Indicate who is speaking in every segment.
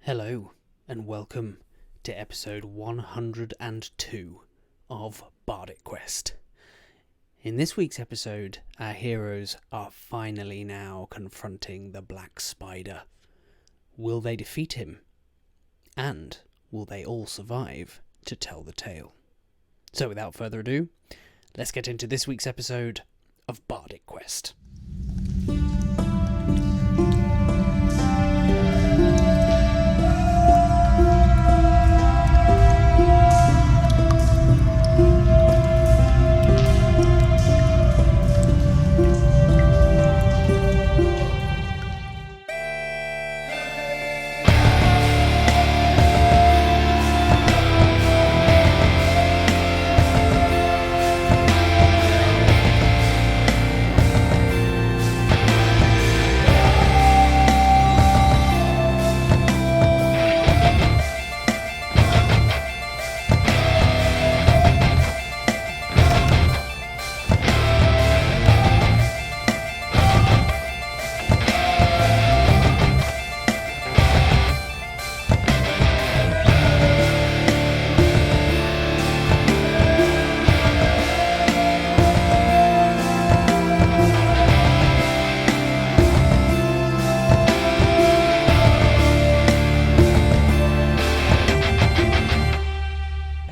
Speaker 1: Hello, and welcome to episode 102 of Bardic Quest. In this week's episode, our heroes are finally now confronting the Black Spider. Will they defeat him? And will they all survive to tell the tale? So without further ado, let's get into this week's episode of Bardic Quest.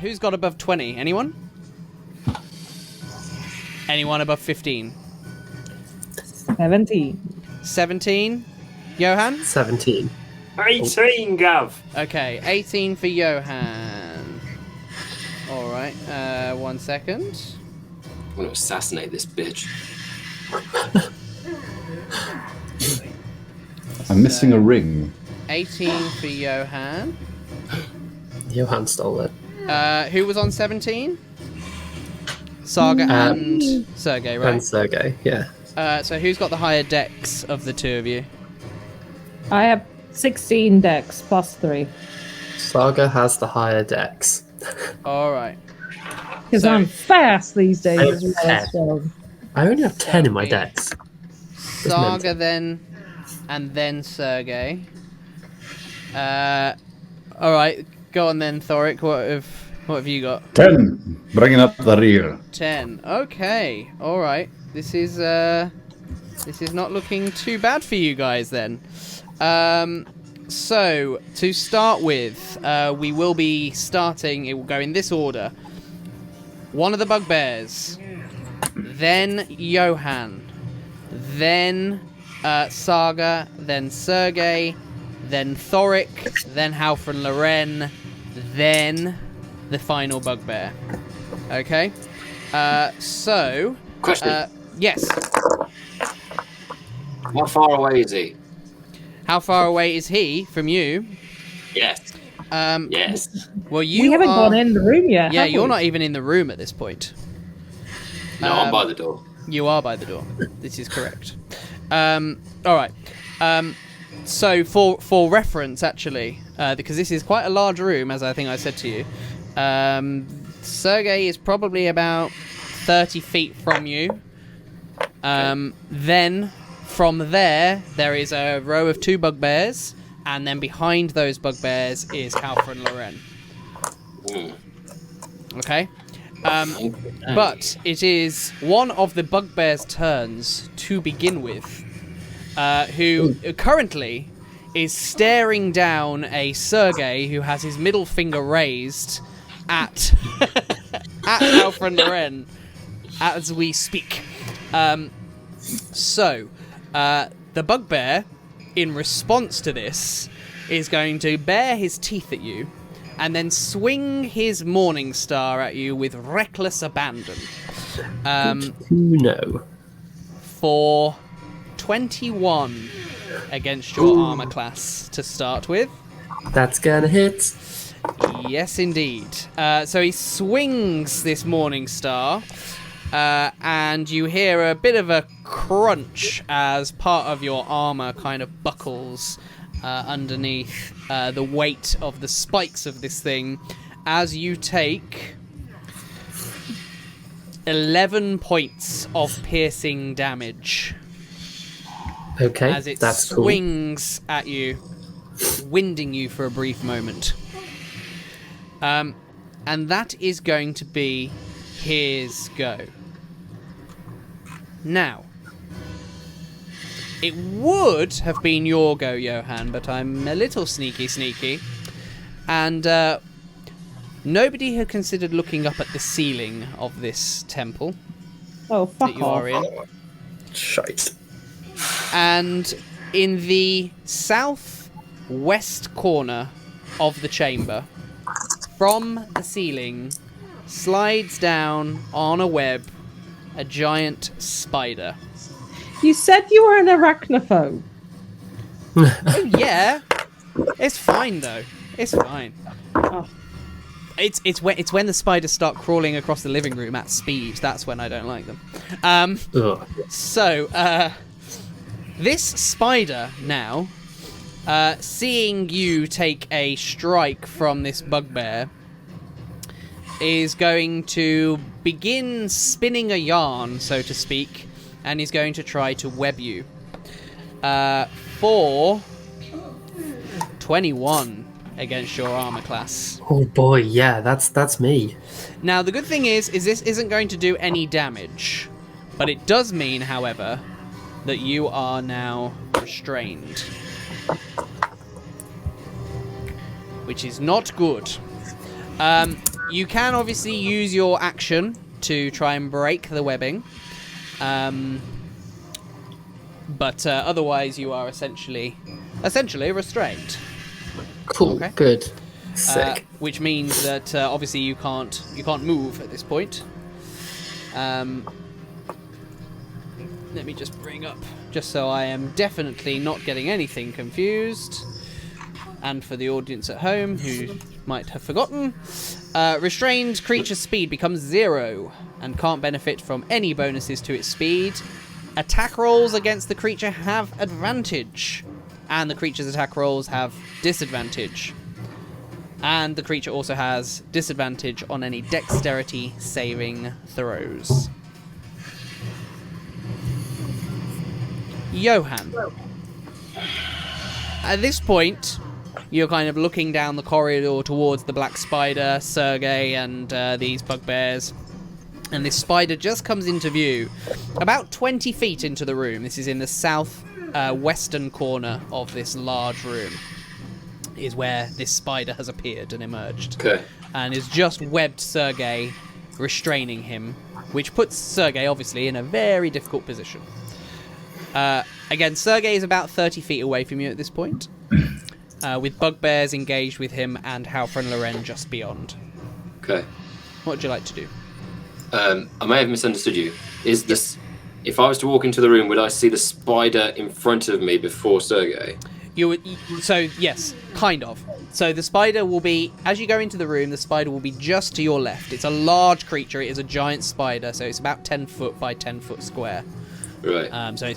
Speaker 1: Who's got above 20? Anyone? Anyone above 15?
Speaker 2: 17.
Speaker 1: 17? Johann?
Speaker 3: 17.
Speaker 4: 18, Gav!
Speaker 1: Okay, 18 for Johann. Alright, 1 second.
Speaker 4: I'm gonna assassinate this bitch.
Speaker 5: I'm missing a ring.
Speaker 1: 18 for Johann.
Speaker 3: Johann stole it.
Speaker 1: Who was on 17? Saga and Sergei, right?
Speaker 3: And Sergei, yeah.
Speaker 1: So who's got the higher dex of the two of you?
Speaker 2: I have 16 dex plus 3.
Speaker 3: Saga has the higher dex.
Speaker 1: Alright.
Speaker 2: Because
Speaker 1: So-
Speaker 2: I'm fast these days
Speaker 3: I have
Speaker 2: as well.
Speaker 3: 10.
Speaker 2: So.
Speaker 3: I only have 10 in my
Speaker 1: Okay.
Speaker 3: dex.
Speaker 1: Saga then, and then Sergei. Alright, go on then, Thorik. What have you got?
Speaker 5: 10. Bringing up the rear.
Speaker 1: 10. Okay. All right. This is not looking too bad for you guys then. So to start with, we will be starting. It will go in this order. One of the bugbears, then Johann, then Saga, then Sergei, then Thorik, then Half and Loren, then the final bugbear. Okay? So...
Speaker 4: Question.
Speaker 1: Yes.
Speaker 4: How far away is he?
Speaker 1: How far away is he from you?
Speaker 4: Yes. Yes.
Speaker 1: Well, you
Speaker 2: We haven't
Speaker 1: are...
Speaker 2: gone in the room yet.
Speaker 1: Yeah,
Speaker 2: have
Speaker 1: you're
Speaker 2: we?
Speaker 1: not even in the room at this point.
Speaker 4: No, I'm by the door.
Speaker 1: You are by the door. This is correct. Alright. So, for reference, actually, because this is quite a large room, as I think I said to you, Sergei is probably about 30 feet from you. Then, from there is a row of 2 bugbears, and then behind those bugbears is Halfer and Loren. Okay? But it is one of the bugbears' turns to begin with, who currently is staring down a Sergei who has his middle finger raised at Halfer and Loren as we speak. So, the bugbear, in response to this, is going to bare his teeth at you and then swing his morning star at you with reckless abandon.
Speaker 3: No.
Speaker 1: For 21 against your armor class to start with.
Speaker 3: That's gonna hit.
Speaker 1: Yes, indeed. So he swings this morning star, and you hear a bit of a crunch as part of your armor kind of buckles underneath the weight of the spikes of this thing, as you take 11 points of piercing damage.
Speaker 3: Okay,
Speaker 1: As it
Speaker 3: that's cool.
Speaker 1: swings at you winding you for a brief moment. And that is going to be his go. Now, it would have been your go, Johann, but I'm a little sneaky. And nobody had considered looking up at the ceiling of this temple
Speaker 2: Oh, fuck
Speaker 1: that you
Speaker 2: off.
Speaker 1: are in.
Speaker 3: Shite.
Speaker 1: And in the southwest corner of the chamber, from the ceiling, slides down on a web a giant spider.
Speaker 2: You said you were an arachnophobe.
Speaker 1: Oh, yeah. It's fine, though. It's fine.
Speaker 2: Oh.
Speaker 1: It's when the spiders start crawling across the living room at speed. That's when I don't like them.
Speaker 3: Ugh.
Speaker 1: So, this spider now, seeing you take a strike from this bugbear, is going to begin spinning a yarn, so to speak, and is going to try to web you. For 21 against your armor class.
Speaker 3: Oh boy, yeah, that's me.
Speaker 1: Now, the good thing is this isn't going to do any damage, but it does mean, however, that you are now restrained, which is not good. You can obviously use your action to try and break the webbing, but otherwise you are essentially restrained.
Speaker 3: Cool,
Speaker 1: Okay.
Speaker 3: good. Sick.
Speaker 1: Which means that obviously you can't move at this point. Let me just bring up, just so I am definitely not getting anything confused, and for the audience at home who might have forgotten, restrained creature's speed becomes 0 and can't benefit from any bonuses to its speed. Attack rolls against the creature have advantage, and the creature's attack rolls have disadvantage. And the creature also has disadvantage on any dexterity saving throws. Johann. At this point, you're kind of looking down the corridor towards the black spider, Sergei, and these bugbears. And this spider just comes into view about 20 feet into the room. This is in the south-western corner of this large room, is where this spider has appeared and emerged.
Speaker 4: Okay.
Speaker 1: And is just webbed Sergei, restraining him, which puts Sergei, obviously, in a very difficult position. Again, Sergei is about 30 feet away from you at this point, with bugbears engaged with him and Halfra and Loren just beyond.
Speaker 4: Okay.
Speaker 1: What would you like to do?
Speaker 4: I may have misunderstood you. Is this... If I was to walk into the room, would I see the spider in front of me before Sergei?
Speaker 1: So, yes, kind of. So the spider will be, as you go into the room, the spider will be just to your left. It's a large creature. It is a giant spider, so it's about 10 foot by 10 foot square.
Speaker 4: Right.
Speaker 1: So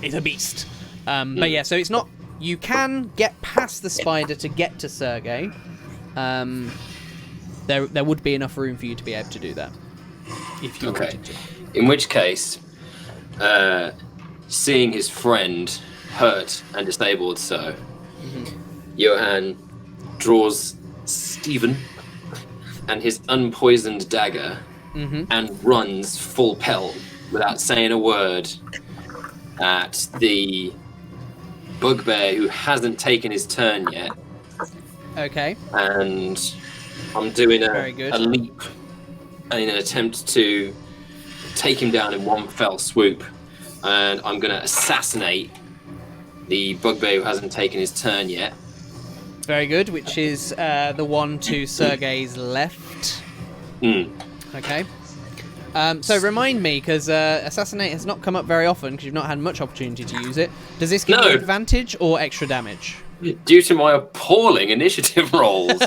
Speaker 1: it's a beast. But yeah, so it's not... You can get past the spider to get to Sergei. There would be enough room for you to be able to do that, if you wanted to.
Speaker 4: In which case, seeing his friend hurt and disabled, Johann draws Stephen and his unpoisoned dagger and runs full pelt without saying a word at the bugbear who hasn't taken his turn yet.
Speaker 1: Okay.
Speaker 4: And I'm doing
Speaker 1: Very good.
Speaker 4: a leap in an attempt to take him down in one fell swoop, and I'm going to assassinate the bugbear who hasn't taken his turn yet.
Speaker 1: Very good, which is the one to Sergei's left. Okay. So remind me, because Assassinate has not come up very often, because you've not had much opportunity to use it. Does this give you advantage or extra damage?
Speaker 4: Due to my appalling initiative rolls.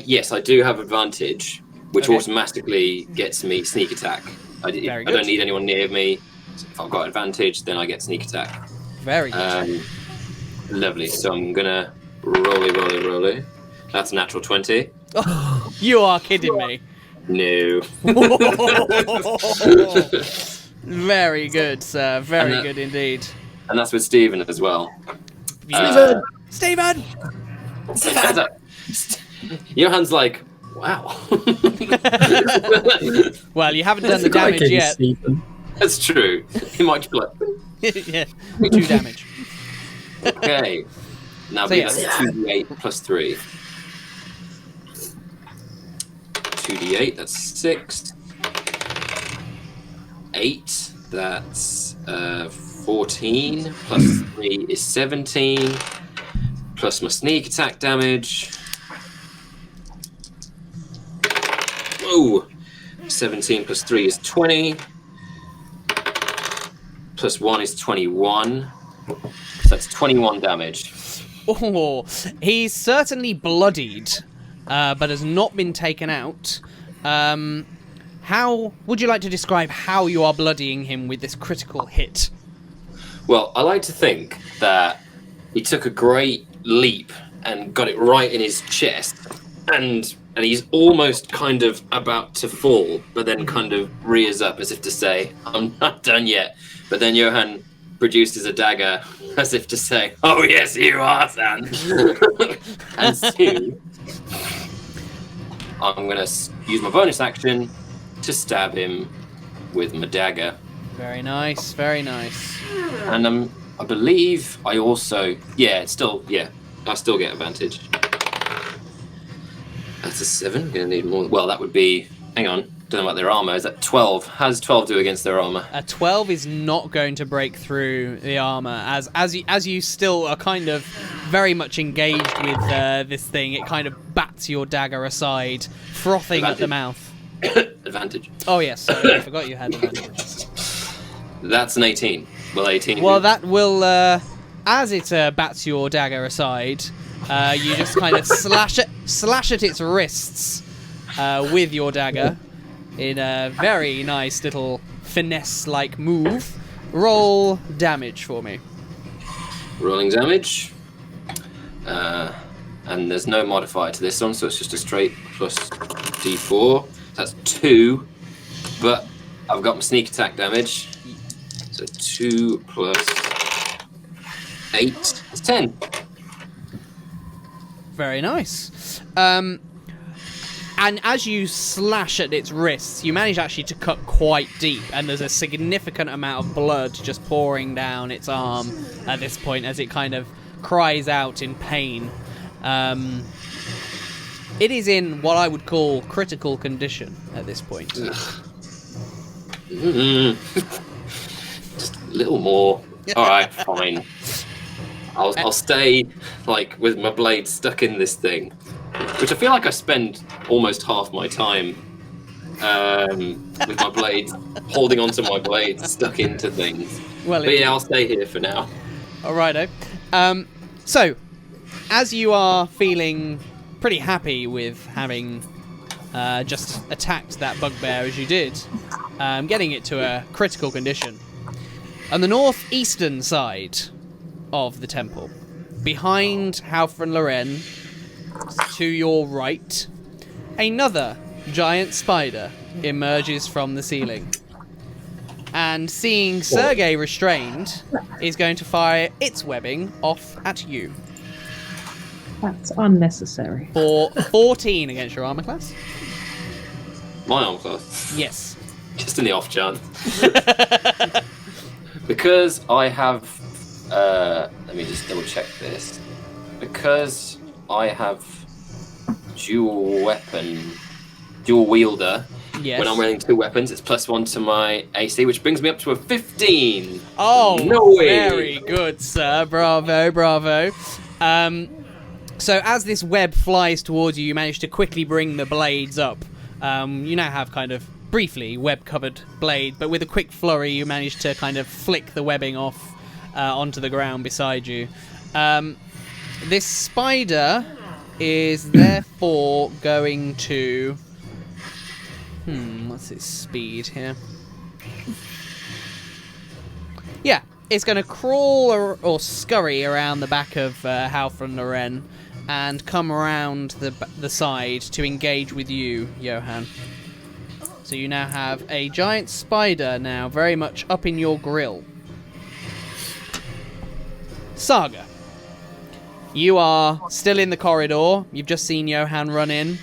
Speaker 4: Yes, I do have advantage, which automatically gets me sneak attack. I don't need anyone near me. So if I've got advantage, then I get sneak attack.
Speaker 1: Very good.
Speaker 4: Lovely. So I'm gonna rolly. That's a natural 20.
Speaker 1: Oh, you are kidding me.
Speaker 4: No.
Speaker 1: Very good, sir. Very good indeed.
Speaker 4: And that's with Stephen as well.
Speaker 1: Stephen!
Speaker 4: Johann's like, wow.
Speaker 1: Well, you haven't done the damage yet.
Speaker 4: That's true. He might be like,
Speaker 1: Yeah, 2 damage.
Speaker 4: okay. Now
Speaker 1: So,
Speaker 4: that's 2d8 plus 3. 2d8, that's 6. 8, that's 14. Plus 3 is 17. Plus my sneak attack damage. Oh, 17 plus 3 is 20. Plus 1 is 21. So that's 21 damage.
Speaker 1: Oh, he's certainly bloodied, but has not been taken out. How would you like to describe how you are bloodying him with this critical hit?
Speaker 4: Well, I like to think that he took a great leap and got it right in his chest, and he's almost kind of about to fall, but then kind of rears up as if to say, I'm not done yet. But then Johann produces a dagger as if to say, oh yes, you are, son. And soon, I'm going to use my bonus action to stab him with my dagger.
Speaker 1: Very nice, very nice.
Speaker 4: And I believe I also... I still get advantage. That's a 7. Gonna need more. Well, that would be... Hang on. Don't know about their armor. Is that 12? How does 12 do against their armor?
Speaker 1: A 12 is not going to break through the armor, as you still are kind of very much engaged with this thing. It kind of bats your dagger aside, frothing at the mouth.
Speaker 4: Advantage.
Speaker 1: Oh yes, sorry, I forgot you had advantage.
Speaker 4: That's an 18. Well, 18.
Speaker 1: Well, that will, as it bats your dagger aside, you just kind of slash at its wrists with your dagger in a very nice little finesse-like move. Roll damage for me.
Speaker 4: Rolling damage. And there's no modifier to this one, so it's just a straight plus d4. That's 2, but I've got my sneak attack damage. So 2 plus 8 is 10.
Speaker 1: Very nice. And as you slash at its wrists, you manage actually to cut quite deep, and there's a significant amount of blood just pouring down its arm at this point as it kind of cries out in pain. It is in what I would call critical condition at this point.
Speaker 4: Just a little more. All right, fine. I'll stay like with my blade stuck in this thing, which I feel like I spend almost half my time with my blade, holding onto my blade stuck into things.
Speaker 1: Well,
Speaker 4: but yeah, I'll stay here for now.
Speaker 1: Alrighto. So, as you are feeling pretty happy with having just attacked that bugbear as you did, getting it to a critical condition, on the northeastern side of the temple, behind Halfren Loren, to your right, another giant spider emerges from the ceiling. And seeing Sergei restrained, is going to fire its webbing off at you.
Speaker 2: That's unnecessary.
Speaker 1: For 14 against your armor class.
Speaker 4: My arm class.
Speaker 1: Yes.
Speaker 4: Just in the off chance. Because I have... let me just double check this. Because I have dual wielder.
Speaker 1: Yes.
Speaker 4: When I'm wearing 2 weapons, it's +1 to my AC, which brings me up to a 15.
Speaker 1: Oh,
Speaker 4: no way.
Speaker 1: Very good, sir. Bravo, bravo. So as this web flies towards you, you manage to quickly bring the blades up. You now have kind of briefly web-covered blade, but with a quick flurry, you manage to kind of flick the webbing off onto the ground beside you. This spider is therefore going to... what's its speed here? Yeah, it's going to crawl or scurry around the back of Halfren Loren and come around the side to engage with you, Johann. So you now have a giant spider now very much up in your grill. Saga. You are still in the corridor. You've just seen Johann run in.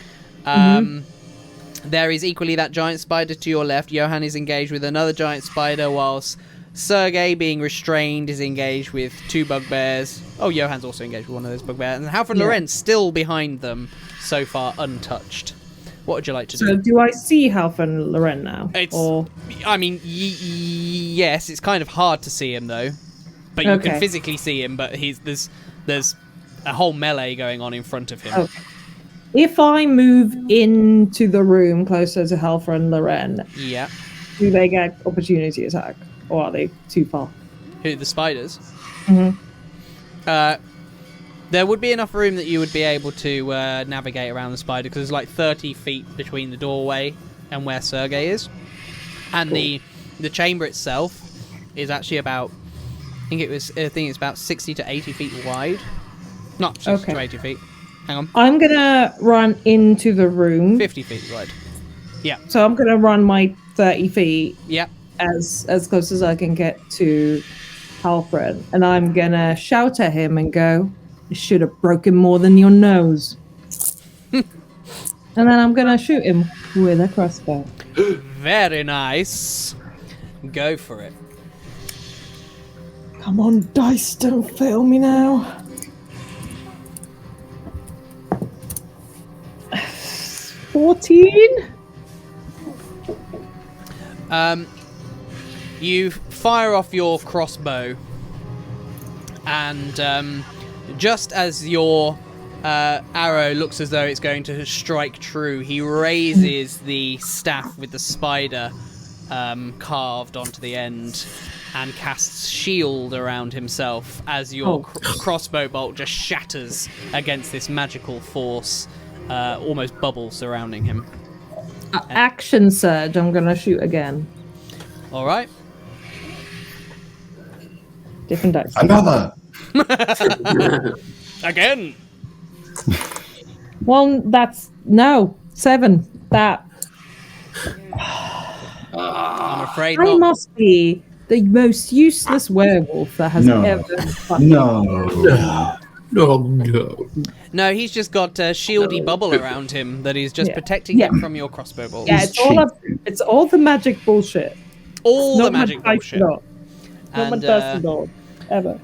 Speaker 1: There is equally that giant spider to your left. Johann is engaged with another giant spider, whilst Sergei, being restrained, is engaged with 2 bugbears. Oh, Johann's also engaged with one of those bugbears. And Halford Lorenz still behind them, so far untouched. What would you like to do?
Speaker 2: So do I see Halford Loren now?
Speaker 1: I mean, yes, it's kind of hard to see him, though. But you can physically see him, but there's a whole melee going on in front of him.
Speaker 2: Okay. If I move into the room closer to Halford and Loren, do they get opportunity attack? Or are they too far?
Speaker 1: Who, the spiders?
Speaker 2: Mm-hmm.
Speaker 1: There would be enough room that you would be able to navigate around the spider, because there's like 30 feet between the doorway and where Sergei is. And the chamber itself is actually about, I think it's about 60 to 80 feet wide. Not 60 to 80 feet. Hang on.
Speaker 2: I'm going to run into the room.
Speaker 1: 50 feet wide. Yeah.
Speaker 2: So I'm going to run my 30 feet.
Speaker 1: Yeah.
Speaker 2: As close as I can get to Halfred. And I'm going to shout at him and go, "You should have broken more than your nose." And then I'm going to shoot him with a crossbow.
Speaker 1: Very nice. Go for it.
Speaker 2: Come on, dice, don't fail me now. 14?
Speaker 1: You fire off your crossbow, and just as your arrow looks as though it's going to strike true, he raises the staff with the spider carved onto the end and casts shield around himself as your crossbow bolt just shatters against this magical force, almost bubbles surrounding him.
Speaker 2: Action surge, I'm gonna shoot again.
Speaker 1: All right.
Speaker 2: Different dice.
Speaker 5: Another!
Speaker 1: Again.
Speaker 2: Well, that's... No. 7. That...
Speaker 1: I'm afraid
Speaker 2: I
Speaker 1: not.
Speaker 2: must be the most useless werewolf that has ever...
Speaker 1: No, he's just got a shieldy bubble around him that is just protecting him from your crossbow bolts.
Speaker 2: Yeah, it's all the magic bullshit.
Speaker 1: All
Speaker 2: Not
Speaker 1: the magic bullshit.
Speaker 2: Not my personal dog, ever.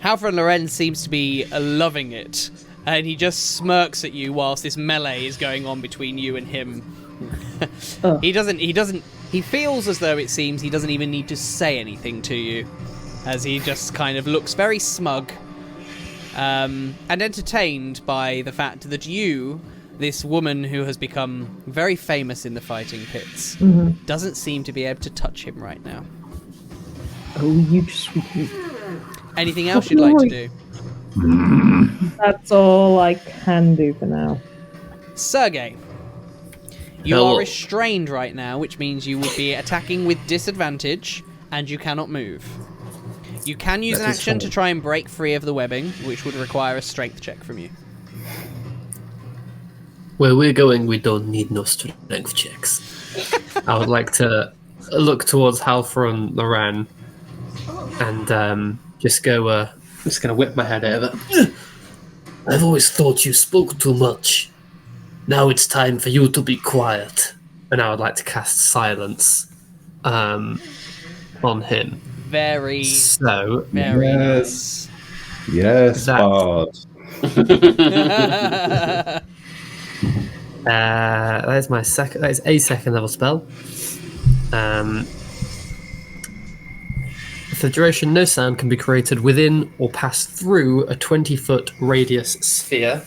Speaker 1: Halford Loren seems to be loving it, and he just smirks at you whilst this melee is going on between you and him. He feels as though it seems he doesn't even need to say anything to you, as he just kind of looks very smug and entertained by the fact that you, this woman who has become very famous in the fighting pits, doesn't seem to be able to touch him right now.
Speaker 2: Oh, you sweet.
Speaker 1: Anything else you'd like to do?
Speaker 2: That's all I can do for now.
Speaker 1: Sergei, you are restrained right now, which means you would be attacking with disadvantage, and you cannot move. You can use an action to try and break free of the webbing, which would require a strength check from you.
Speaker 3: Where we're going, we don't need no strength checks. I would like to look towards Halford and Loren and just go, I'm just going to whip my head over. I've always thought you spoke too much. Now it's time for you to be quiet. And I would like to cast silence on him.
Speaker 1: Very
Speaker 5: Yes.
Speaker 1: nice.
Speaker 5: Yes, Bard.
Speaker 3: That is my second. That is a second level spell. For the duration, no sound can be created within or pass through a 20-foot radius sphere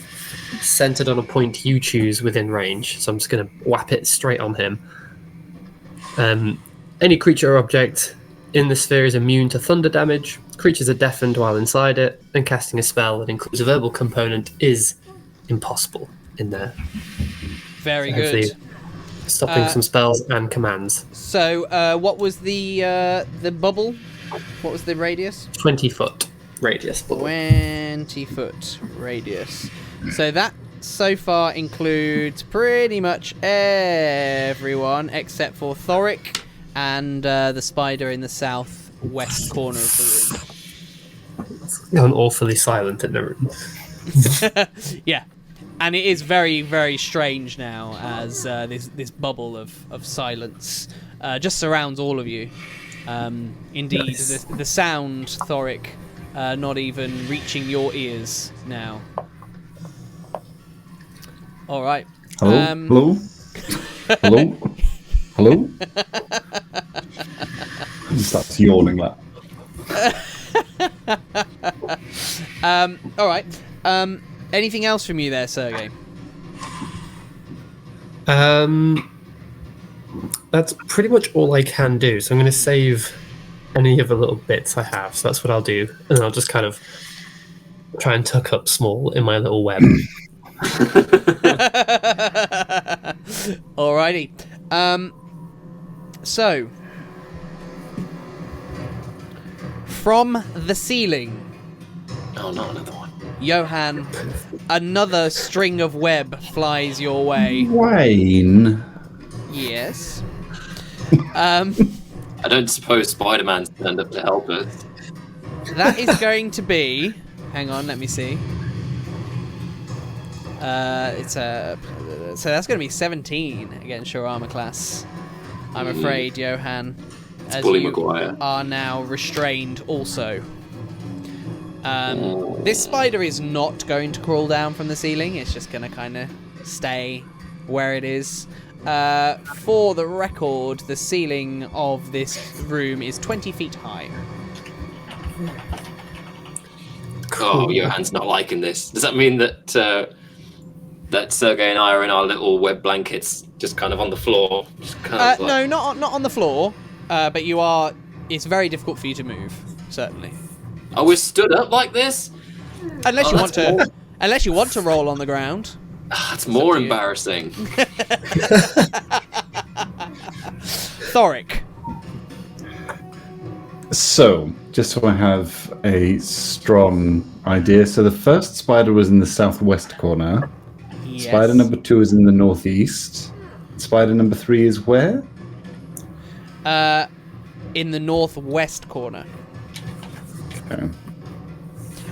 Speaker 3: centered on a point you choose within range. So I'm just going to whap it straight on him. Any creature or object in the sphere is immune to thunder damage. Creatures are deafened while inside it, and casting a spell that includes a verbal component is impossible in there.
Speaker 1: Very good.
Speaker 3: Stopping some spells and commands.
Speaker 1: So, what was the bubble? What was the radius?
Speaker 3: 20-foot radius bubble.
Speaker 1: 20-foot radius. So that so far includes pretty much everyone except for Thorik and the spider in the southwest corner of the room.
Speaker 3: It's gone awfully silent in the room.
Speaker 1: Yeah. And it is very, very strange now as this bubble of silence just surrounds all of you. Indeed,
Speaker 3: Nice.
Speaker 1: the sound, Thorik, not even reaching your ears now. All right.
Speaker 5: Hello? Hello? Hello? He starts yawning that.
Speaker 1: All right. Anything else from you there, Sergei?
Speaker 3: That's pretty much all I can do. So I'm going to save any of the little bits I have. So that's what I'll do, and I'll just kind of try and tuck up small in my little web.
Speaker 1: Alrighty. So, from the ceiling,
Speaker 4: Oh, not another one.
Speaker 1: Johann, another string of web flies your way.
Speaker 5: Wayne.
Speaker 1: Yes.
Speaker 4: I don't suppose Spider-Man's turned up to help us.
Speaker 1: That is going to be. Hang on, let me see. So that's going to be 17 against your armor class. I'm afraid, Johann, as
Speaker 4: Bully
Speaker 1: you
Speaker 4: Maguire.
Speaker 1: are now restrained also. This spider is not going to crawl down from the ceiling. It's just going to kind of stay where it is. For the record, the ceiling of this room is 20 feet high.
Speaker 4: Oh, Johann's not liking this. Does that mean that that Sergei and I are in our little web blankets, just kind of on the floor? Just kind of like...
Speaker 1: No, not on the floor. But you are. It's very difficult for you to move. Certainly.
Speaker 4: Oh, we're stood up like this?
Speaker 1: Unless you
Speaker 4: Oh,
Speaker 1: want
Speaker 4: that's
Speaker 1: to.
Speaker 4: more-
Speaker 1: Unless you want to roll on the ground.
Speaker 4: That's more
Speaker 1: to you.
Speaker 4: embarrassing.
Speaker 1: Thorik.
Speaker 5: So, just so I have a strong idea. So the first spider was in the southwest corner.
Speaker 1: Yes.
Speaker 5: Spider number 2 is in the northeast. Spider number 3 is where?
Speaker 1: In the northwest corner.
Speaker 5: Okay.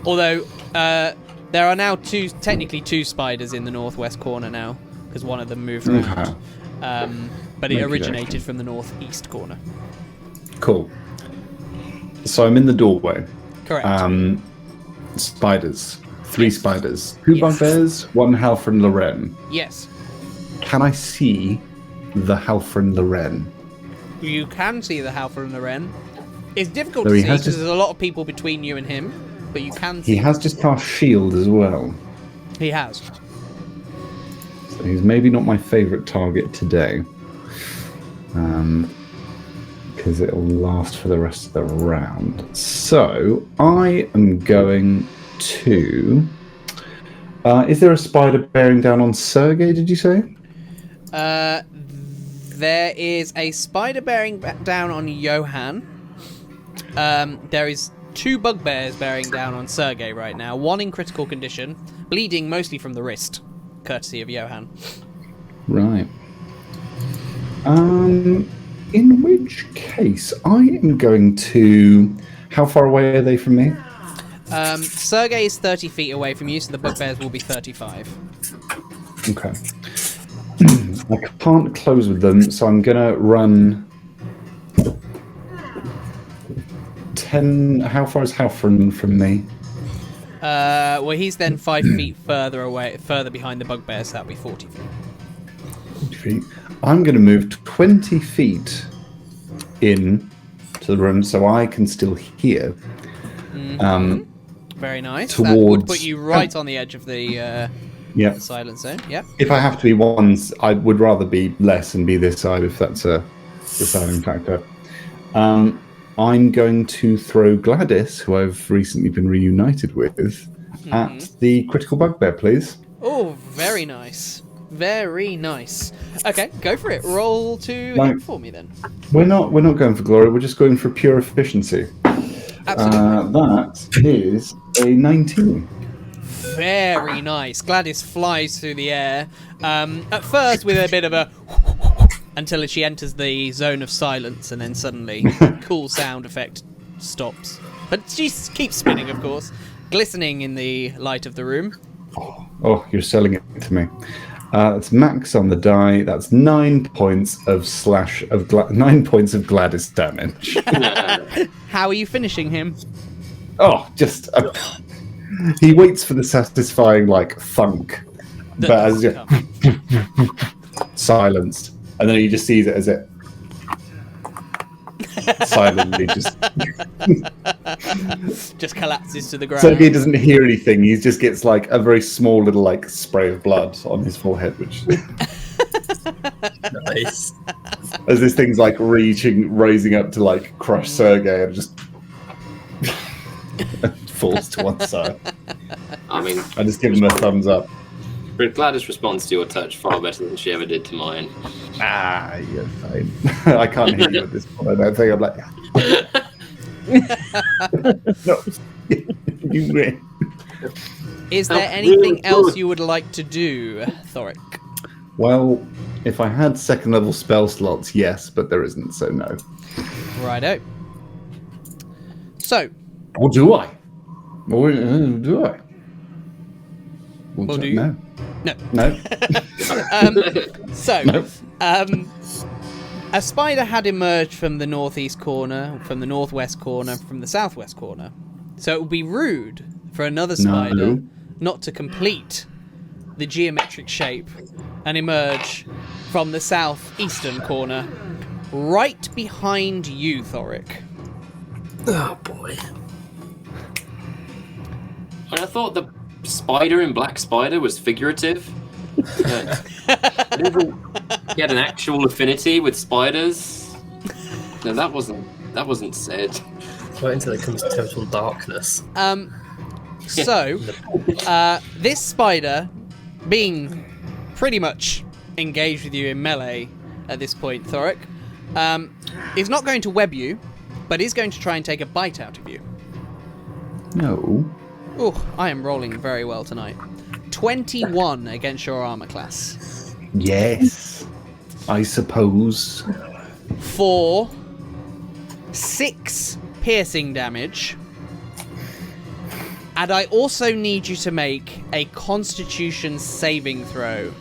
Speaker 1: Although there are now technically two spiders in the northwest corner now, because one of them moved around. But it
Speaker 5: Okey-dokey.
Speaker 1: originated from the northeast corner.
Speaker 5: Cool. So I'm in the doorway.
Speaker 1: Correct.
Speaker 5: Spiders. 3 spiders. 2
Speaker 1: Yes.
Speaker 5: bugbears, 1 Halfren Loren.
Speaker 1: Yes.
Speaker 5: Can I see the Halfren Loren?
Speaker 1: You can see the Halford and the Wren. It's difficult
Speaker 5: Though
Speaker 1: to
Speaker 5: he
Speaker 1: see
Speaker 5: has
Speaker 1: because
Speaker 5: just-
Speaker 1: there's a lot of people between you and him, but you can see.
Speaker 5: He has just cast shield as well.
Speaker 1: He has.
Speaker 5: So he's maybe not my favourite target today. Because it'll last for the rest of the round. So I am going to... is there a spider bearing down on Sergei, did you say?
Speaker 1: There is a spider bearing down on Johann. There is 2 bugbears bearing down on Sergei right now. 1 in critical condition, bleeding mostly from the wrist, courtesy of Johann.
Speaker 5: Right. In which case, I am going to... How far away are they from me?
Speaker 1: Sergei is 30 feet away from you, so the bugbears will be 35.
Speaker 5: Okay. I can't close with them, so I'm going to run 10... How far is Halfren from me?
Speaker 1: Well, he's then 5 feet further away, further behind the bugbear, so that'll be 40 feet.
Speaker 5: 20 feet. I'm going to move 20 feet in to the room so I can still hear.
Speaker 1: Very nice. That would
Speaker 5: Towards-
Speaker 1: put you right on the edge of the
Speaker 5: Yeah.
Speaker 1: silent zone. Yep.
Speaker 5: If I have to be ones, I would rather be less and be this side if that's a deciding factor. I'm going to throw Gladys, who I've recently been reunited with, at the critical bugbear, please.
Speaker 1: Oh, very nice. Very nice. Okay, go for it. Roll to
Speaker 5: Right.
Speaker 1: hit for me then.
Speaker 5: We're not going for glory. We're just going for pure efficiency.
Speaker 1: Absolutely.
Speaker 5: That is a 19.
Speaker 1: Very nice. Gladys flies through the air. At first with a bit of a until she enters the zone of silence, and then suddenly cool sound effect stops. But she keeps spinning, of course. glistening in the light of the room.
Speaker 5: Oh, you're selling it to me. That's max on the die. That's 9 points of 9 points of Gladys damage.
Speaker 1: How are you finishing him?
Speaker 5: Oh, just he waits for the satisfying thunk,
Speaker 1: That
Speaker 5: but as
Speaker 1: doesn't
Speaker 5: silenced, and then he just sees it as it silently
Speaker 1: just collapses to the ground.
Speaker 5: Sergei doesn't hear anything. He just gets a very small little spray of blood on his forehead, which
Speaker 3: Nice.
Speaker 5: as this thing's raising up to crush Sergei, and just falls to one side.
Speaker 4: I mean,
Speaker 5: I just give him a thumbs up.
Speaker 4: Gladys responds to your touch far better than she ever did to mine.
Speaker 5: Ah, you're fine. I can't hear you at this point. I don't think I'm no, you win.
Speaker 1: Is there anything else you would like to do, Thorik?
Speaker 5: Well, if I had second level spell slots, yes, but there isn't, so no.
Speaker 1: Righto. So.
Speaker 5: Or do I? Or do I?
Speaker 1: Or do you?
Speaker 5: No.
Speaker 1: No.
Speaker 5: No.
Speaker 1: So,
Speaker 5: No.
Speaker 1: A spider had emerged from the northeast corner, from the northwest corner, from the southwest corner. So it would be rude for another spider not to complete the geometric shape and emerge from the southeastern corner, right behind you, Thorik.
Speaker 3: Oh boy.
Speaker 4: And I thought the spider in Black Spider was figurative. He had an actual affinity with spiders. No, that wasn't said.
Speaker 3: Wait until it comes to total darkness.
Speaker 1: So, this spider, being pretty much engaged with you in melee at this point, Thorik, is not going to web you, but is going to try and take a bite out of you.
Speaker 5: No.
Speaker 1: Oh, I am rolling very well tonight. 21 against your armor class.
Speaker 5: Yes. I suppose.
Speaker 1: For 6 piercing damage. And I also need you to make a Constitution saving throw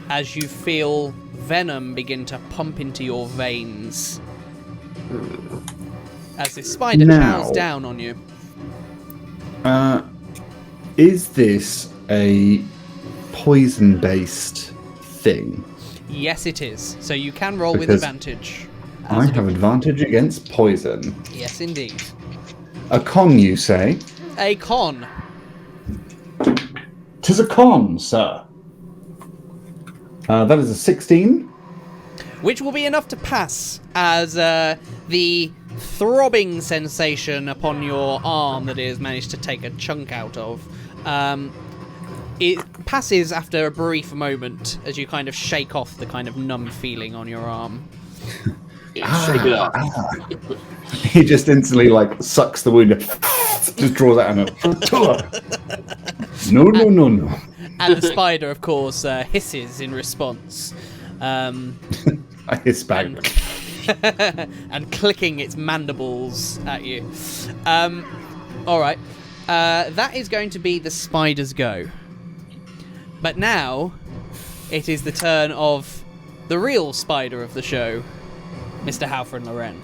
Speaker 1: as you feel venom begin to pump into your veins. As this spider chows down on you.
Speaker 5: Is this a poison-based thing?
Speaker 1: Yes, it is. So you can roll with
Speaker 5: Because
Speaker 1: advantage.
Speaker 5: I have advantage against poison.
Speaker 1: Yes, indeed.
Speaker 5: A con, you say?
Speaker 1: A con.
Speaker 5: 'Tis a con, sir. That is a 16.
Speaker 1: Which will be enough to pass as the throbbing sensation upon your arm that it has managed to take a chunk out of. It passes after a brief moment as you kind of shake off the kind of numb feeling on your arm.
Speaker 4: Shake it up.
Speaker 5: He just instantly sucks the wound, just draws out and no.
Speaker 1: And the spider, of course, hisses in response.
Speaker 5: I hiss back.
Speaker 1: And clicking its mandibles at you. Alright. That is going to be the spider's go. But now, it is the turn of the real spider of the show, Mr. Halford Loren.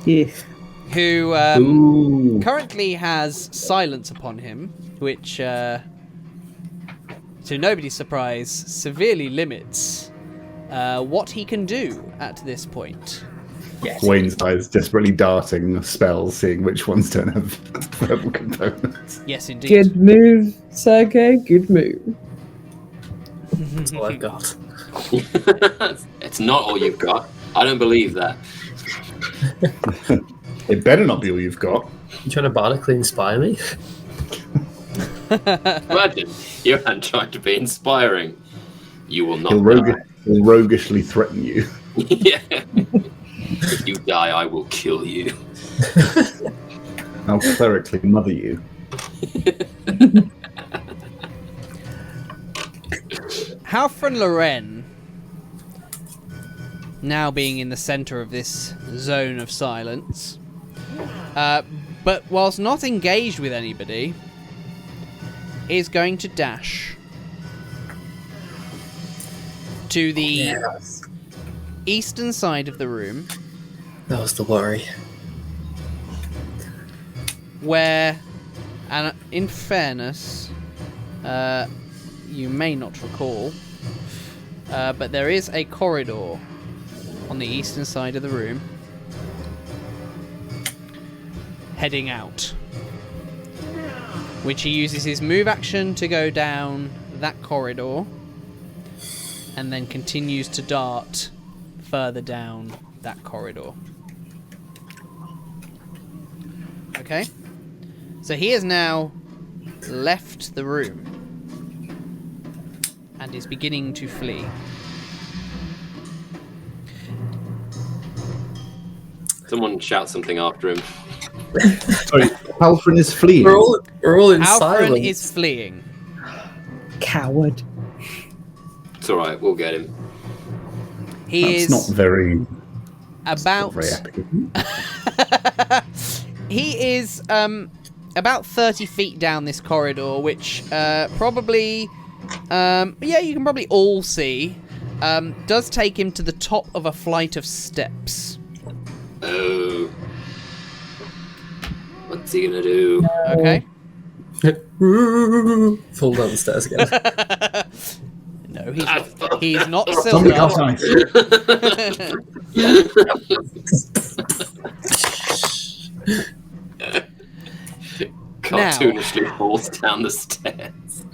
Speaker 2: Yes.
Speaker 1: Who currently has silence upon him, which, to nobody's surprise, severely limits what he can do at this point.
Speaker 3: Yes.
Speaker 5: Wayne's eyes desperately darting spells, seeing which ones don't have verbal components.
Speaker 1: Yes, indeed.
Speaker 2: Good move, Sergei. Good move.
Speaker 3: That's all I've got.
Speaker 4: It's not all you've got. I don't believe that.
Speaker 5: It better not be all you've got.
Speaker 3: You trying to bardically inspire me?
Speaker 4: Imagine Johann trying to be inspiring. You will not
Speaker 5: He'll roguishly threaten you.
Speaker 4: Yeah. If you die, I will kill you.
Speaker 5: I'll clerically mother you.
Speaker 1: Halfren Loren, now being in the centre of this zone of silence, but whilst not engaged with anybody, is going to dash to the eastern side of the room.
Speaker 3: That was the worry.
Speaker 1: Where, and in fairness, you may not recall, but there is a corridor on the eastern side of the room heading out, which he uses his move action to go down that corridor and then continues to dart further down that corridor. Okay, so he has now left the room and is beginning to flee.
Speaker 4: Someone shout something after him.
Speaker 5: Sorry, Halfrin is fleeing.
Speaker 3: We're all in
Speaker 1: Alfred
Speaker 3: silence.
Speaker 1: is fleeing.
Speaker 2: Coward.
Speaker 4: It's all right. We'll get him.
Speaker 1: He
Speaker 5: That's
Speaker 1: is
Speaker 5: not very,
Speaker 1: about.
Speaker 5: very epic. Isn't it?
Speaker 1: He is about 30 feet down this corridor, which probably, you can probably all see, does take him to the top of a flight of steps.
Speaker 4: Oh. What's he gonna do?
Speaker 1: Okay.
Speaker 3: Fall down the stairs again.
Speaker 1: No, he's not
Speaker 5: Somebody
Speaker 1: silver.
Speaker 5: else nice.
Speaker 4: Cartoonishly falls down the stairs.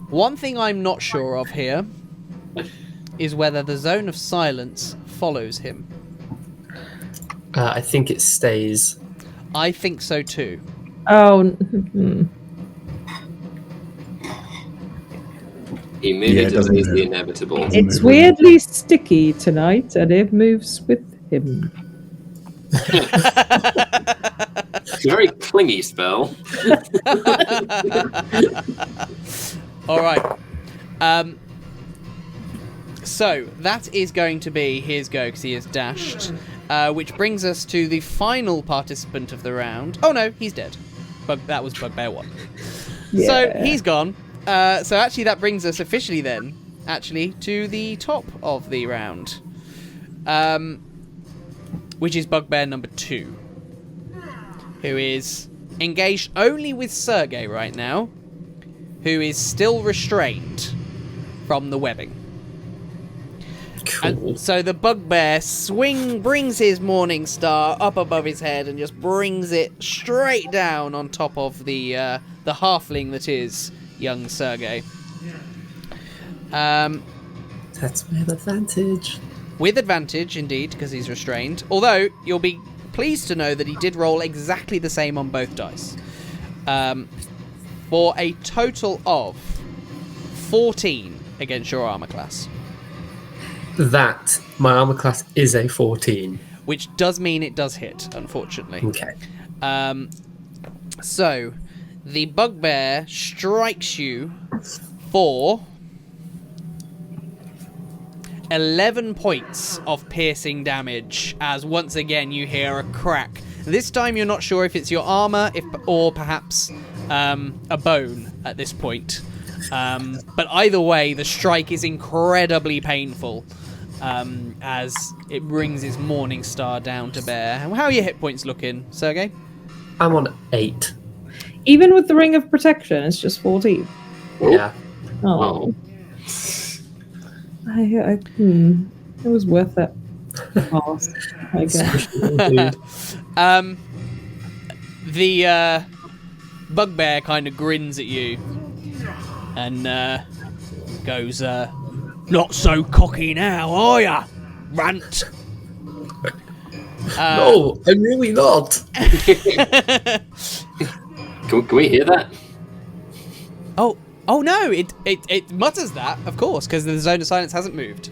Speaker 1: One thing I'm not sure of here is whether the zone of silence follows him.
Speaker 3: I think it stays.
Speaker 1: I think so too.
Speaker 2: Oh,
Speaker 4: He merely
Speaker 5: Yeah, it doesn't
Speaker 4: delays the
Speaker 5: move.
Speaker 4: inevitable.
Speaker 2: it's weirdly sticky tonight, and it moves with him.
Speaker 4: It's a very clingy spell.
Speaker 1: All right. So that is going to be his go because he has dashed, which brings us to the final participant of the round. Oh no, he's dead. That was Bugbear 1.
Speaker 2: Yeah.
Speaker 1: So he's gone. So actually that brings us officially then, to the top of the round, which is Bugbear number 2, who is engaged only with Sergei right now, who is still restrained from the webbing.
Speaker 3: Cool.
Speaker 1: And so the bugbear brings his morning star up above his head and just brings it straight down on top of the halfling that is young Sergei.
Speaker 3: That's with advantage.
Speaker 1: With advantage, indeed, because he's restrained. Although, you'll be pleased to know that he did roll exactly the same on both dice. For a total of 14 against your armor class.
Speaker 3: That, my armor class is a 14.
Speaker 1: Which does mean it does hit, unfortunately.
Speaker 3: Okay.
Speaker 1: So, the bugbear strikes you for 11 points of piercing damage, as once again you hear a crack. This time you're not sure if it's your armor or perhaps a bone at this point. But either way, the strike is incredibly painful as it brings his morning star down to bear. How are your hit points looking, Sergei?
Speaker 3: I'm on 8.
Speaker 2: Even with the ring of protection, it's just 14.
Speaker 3: Yeah.
Speaker 2: Oh. It was worth it. Pass, I guess.
Speaker 1: The bugbear kind of grins at you and goes, "Not so cocky now, are ya, runt?"
Speaker 3: No, I'm really not.
Speaker 4: Can we hear that?
Speaker 1: Oh no! It mutters that, of course, because the zone of silence hasn't moved.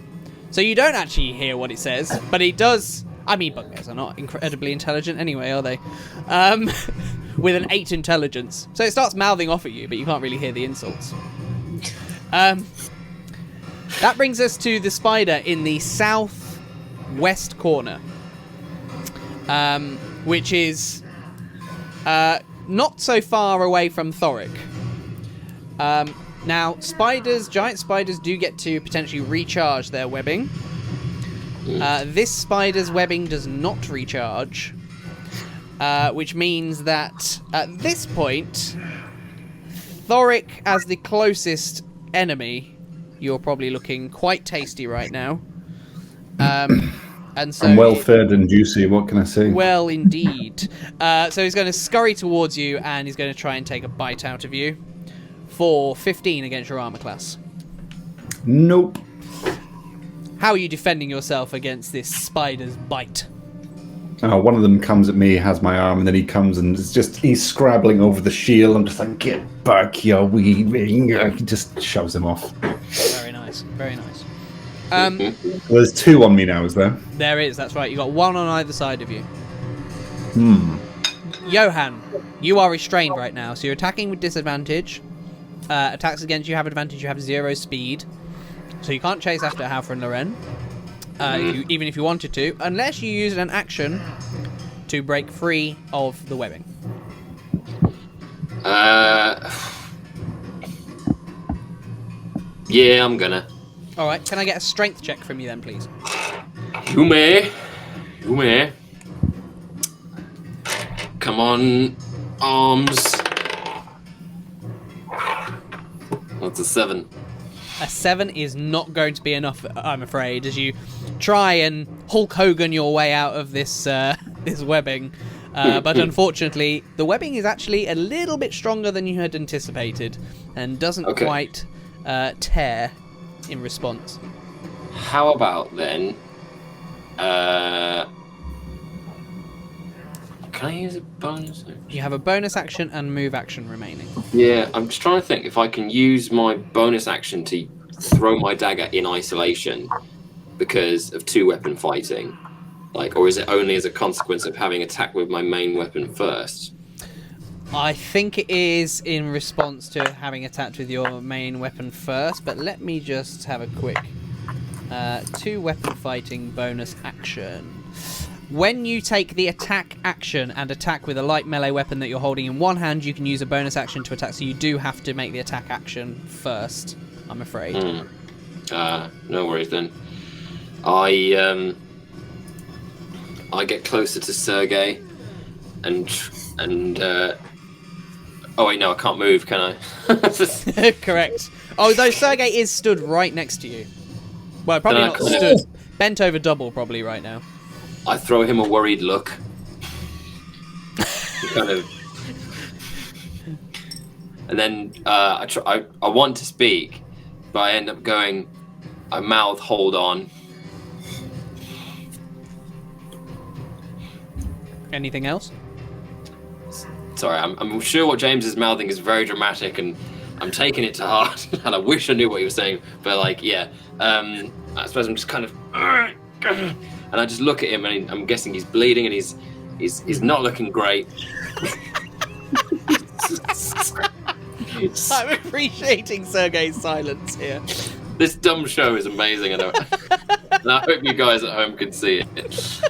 Speaker 1: So you don't actually hear what it says, but it does. I mean, bugbears are not incredibly intelligent anyway, are they? With an 8 intelligence, so it starts mouthing off at you, but you can't really hear the insults. That brings us to the spider in the southwest corner, which is not so far away from Thorik. Now, giant spiders do get to potentially recharge their webbing. This spider's webbing does not recharge, which means that at this point, Thorik, as the closest enemy, you're probably looking quite tasty right now. And so
Speaker 5: I'm well fed and juicy, what can I say?
Speaker 1: Well, indeed. So he's going to scurry towards you, and he's going to try and take a bite out of you for 15 against your armor class.
Speaker 5: Nope.
Speaker 1: How are you defending yourself against this spider's bite?
Speaker 5: One of them comes at me, has my arm, and then he comes and he's scrabbling over the shield. I'm just like, get back, you wee. He just shoves him off.
Speaker 1: Very nice, very nice.
Speaker 5: Well, there's 2 on me now, is there?
Speaker 1: There is, that's right. You got 1 on either side of you. Johann, you are restrained right now, so you're attacking with disadvantage. Attacks against you have advantage, you have 0 speed. So you can't chase after Halfra and Loren, even if you wanted to, unless you use an action to break free of the webbing.
Speaker 4: Yeah, I'm gonna.
Speaker 1: Alright, can I get a strength check from you then, please?
Speaker 4: You may. Come on, arms. That's a 7.
Speaker 1: A 7 is not going to be enough, I'm afraid, as you try and Hulk Hogan your way out of this this webbing. But unfortunately, the webbing is actually a little bit stronger than you had anticipated and doesn't quite tear in response.
Speaker 4: How about then? Can I use a bonus action?
Speaker 1: You have a bonus action and move action remaining.
Speaker 4: Yeah, I'm just trying to think if I can use my bonus action to throw my dagger in isolation because of 2-weapon fighting. Or is it only as a consequence of having attacked with my main weapon first?
Speaker 1: I think it is in response to having attacked with your main weapon first, but let me just have a quick 2-weapon fighting bonus action. When you take the attack action and attack with a light melee weapon that you're holding in one hand, you can use a bonus action to attack, so you do have to make the attack action first, I'm afraid.
Speaker 4: No worries then. I get closer to Sergei and oh wait, no, I can't move, can I?
Speaker 1: Correct. Although Sergei is stood right next to you. Well, probably not stood. Bent over double probably right now.
Speaker 4: I throw him a worried look. Kind of. And then I want to speak, but I end up going, I mouth, hold on.
Speaker 1: Anything else?
Speaker 4: Sorry, I'm sure what James is mouthing is very dramatic, and I'm taking it to heart, and I wish I knew what he was saying, but I suppose I'm just kind of, and I just look at him, and I'm guessing he's bleeding, and he's not looking great.
Speaker 1: I'm appreciating Sergei's silence here.
Speaker 4: This dumb show is amazing, and I hope you guys at home can see it.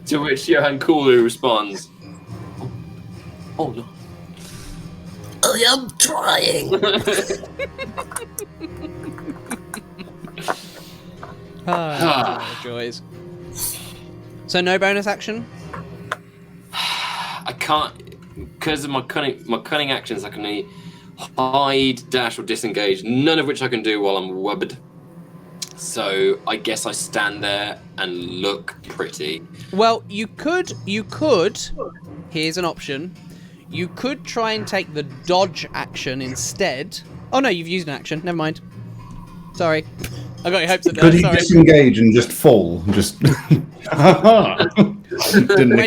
Speaker 4: To which Johann coolly responds, "Oh no,
Speaker 3: I am trying."
Speaker 1: Joys. So no bonus action?
Speaker 4: I can't, because of my cunning actions. I can only hide, dash, or disengage. None of which I can do while I'm webbed. So I guess I stand there and look pretty.
Speaker 1: Well, you could. Here's an option. You could try and take the dodge action instead. Oh no, you've used an action. Never mind. Sorry, I got your hopes up there.
Speaker 5: Could he
Speaker 1: Sorry.
Speaker 5: disengage and just fall? Just.
Speaker 1: When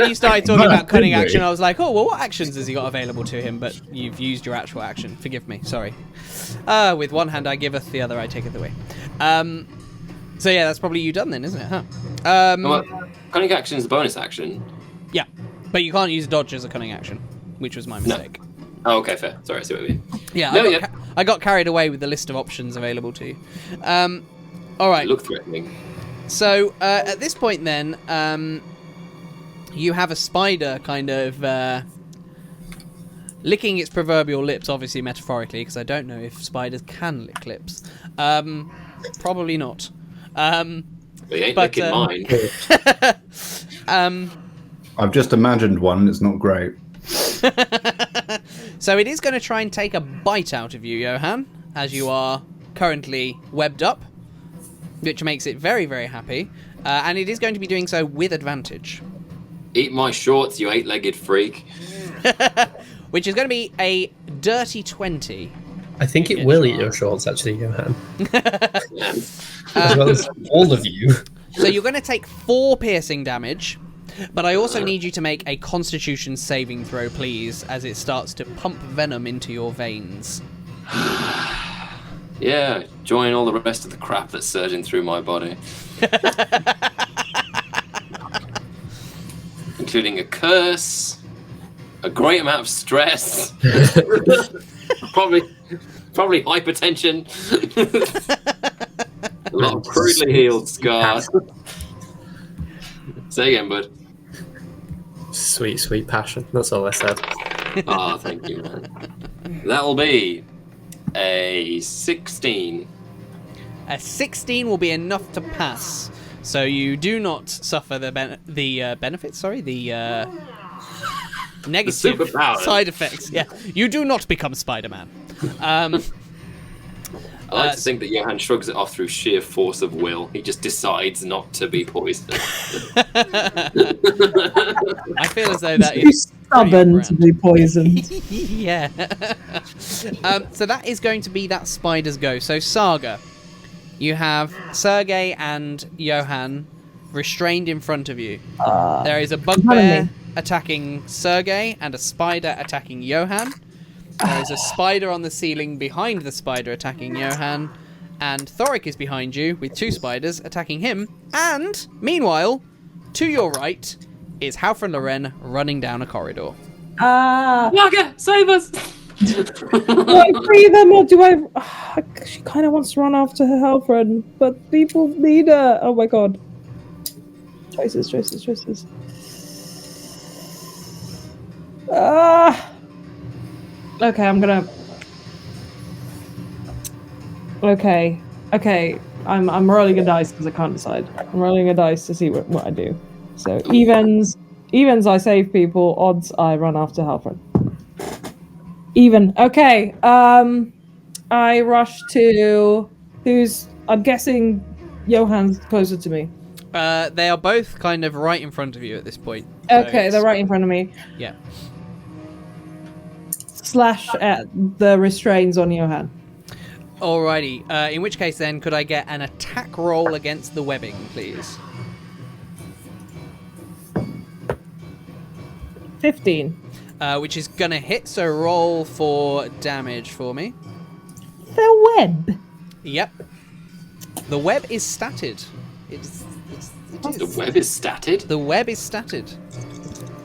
Speaker 1: you started talking about cunning action, I was like, oh, well, what actions has he got available to him? But you've used your actual action. Forgive me. Sorry. With one hand I giveth, the other I taketh away. So yeah, that's probably you done then, isn't it? Huh?
Speaker 4: Well, cunning action is a bonus action.
Speaker 1: Yeah, but you can't use dodge as a cunning action, which was my mistake.
Speaker 4: No. Oh, okay, fair. Sorry, I see what you mean.
Speaker 1: Yeah, I got carried away with the list of options available to you. All right.
Speaker 4: You look threatening.
Speaker 1: So at this point, then, you have a spider kind of licking its proverbial lips, obviously metaphorically, because I don't know if spiders can lick lips. Probably not.
Speaker 4: They ain't licking mine.
Speaker 5: I've just imagined one, and it's not great.
Speaker 1: So it is going to try and take a bite out of you, Johann, as you are currently webbed up, which makes it very, very happy. And it is going to be doing so with advantage.
Speaker 4: Eat my shorts, you 8-legged freak.
Speaker 1: Which is going to be a dirty 20.
Speaker 3: I think it will eat your shorts, actually, Johann.
Speaker 4: Yeah.
Speaker 3: As well as all of you.
Speaker 1: So you're going to take 4 piercing damage, but I also need you to make a Constitution saving throw, please, as it starts to pump venom into your veins.
Speaker 4: Yeah, join all the rest of the crap that's surging through my body. Including a curse, a great amount of stress, probably hypertension, a lot of crudely healed scars. Say again, bud.
Speaker 3: Sweet, sweet passion. That's all I said.
Speaker 4: Oh, thank you, man. That'll be a 16.
Speaker 1: A 16 will be enough to pass. So you do not suffer the benefits. Sorry, the negative
Speaker 4: superpowers.
Speaker 1: Side effects. Yeah, you do not become Spider-Man.
Speaker 4: I like to think that Johann shrugs it off through sheer force of will. He just decides not to be poisoned.
Speaker 1: I feel as though that
Speaker 2: Too
Speaker 1: is
Speaker 2: stubborn to be poisoned.
Speaker 1: yeah. So that is going to be that spider's go. So Saga, you have Sergei and Johann restrained in front of you. There is a bugbear attacking Sergei and a spider attacking Johann. There is a spider on the ceiling behind the spider attacking Johann, and Thorik is behind you with 2 spiders attacking him. And meanwhile, to your right is Halfred and Loren running down a corridor.
Speaker 4: Saga, save us!
Speaker 2: Do I free them or do I? She kind of wants to run after her Halfred, but people need her. Oh my god. Choices. Okay, I'm gonna. Okay. I'm rolling a dice because I can't decide. I'm rolling a dice to see what I do. So evens, I save people. Odds, I run after Halfred. Even. Okay. I rush to who's? I'm guessing Johann's closer to me.
Speaker 1: They are both kind of right in front of you at this point. So
Speaker 2: Okay, they're right in front of me.
Speaker 1: Yeah.
Speaker 2: Slash at the restraints on Johann.
Speaker 1: Alrighty. In which case, then, could I get an attack roll against the webbing, please?
Speaker 2: 15.
Speaker 1: Which is gonna hit. So roll for damage for me.
Speaker 2: The web.
Speaker 1: Yep. The web is statted. It is.
Speaker 4: The web is statted?
Speaker 1: The web is statted.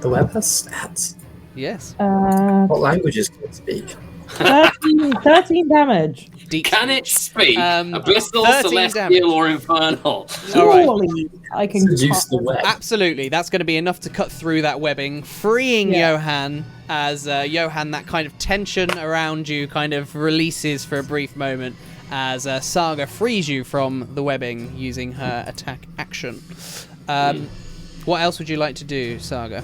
Speaker 3: The web has stats.
Speaker 1: Yes.
Speaker 3: What languages can it speak?
Speaker 2: 13 damage.
Speaker 4: Can it speak? Abyssal,
Speaker 1: 13
Speaker 4: celestial,
Speaker 1: damage.
Speaker 4: or infernal?
Speaker 2: Surely I can
Speaker 3: Seduce the web.
Speaker 1: Absolutely. That's going to be enough to cut through that webbing, freeing Johann as Johann, that kind of tension around you kind of releases for a brief moment as Saga frees you from the webbing using her attack action. What else would you like to do, Saga?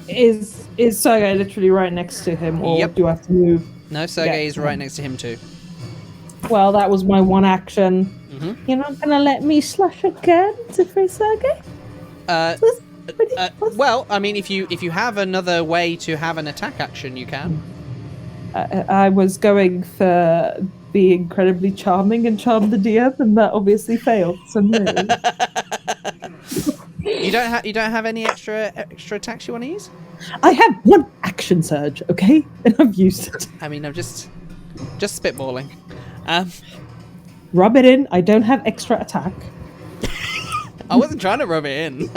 Speaker 2: Is Sergei literally right next to him, or
Speaker 1: Yep.
Speaker 2: do I have to move?
Speaker 1: No, Sergei is right next to him too.
Speaker 2: Well, that was my one action.
Speaker 1: Mhm.
Speaker 2: You're not gonna let me slash again to free Sergei?
Speaker 1: Well, I mean, if you have another way to have an attack action, you can.
Speaker 2: I was going for be incredibly charming and charm the DM, and that obviously failed. So no.
Speaker 1: You don't have any extra attacks you want to use?
Speaker 2: I have one action surge, okay, and I've used it.
Speaker 1: I mean, I'm just spitballing.
Speaker 2: Rub it in. I don't have extra attack.
Speaker 1: I wasn't trying to rub it in.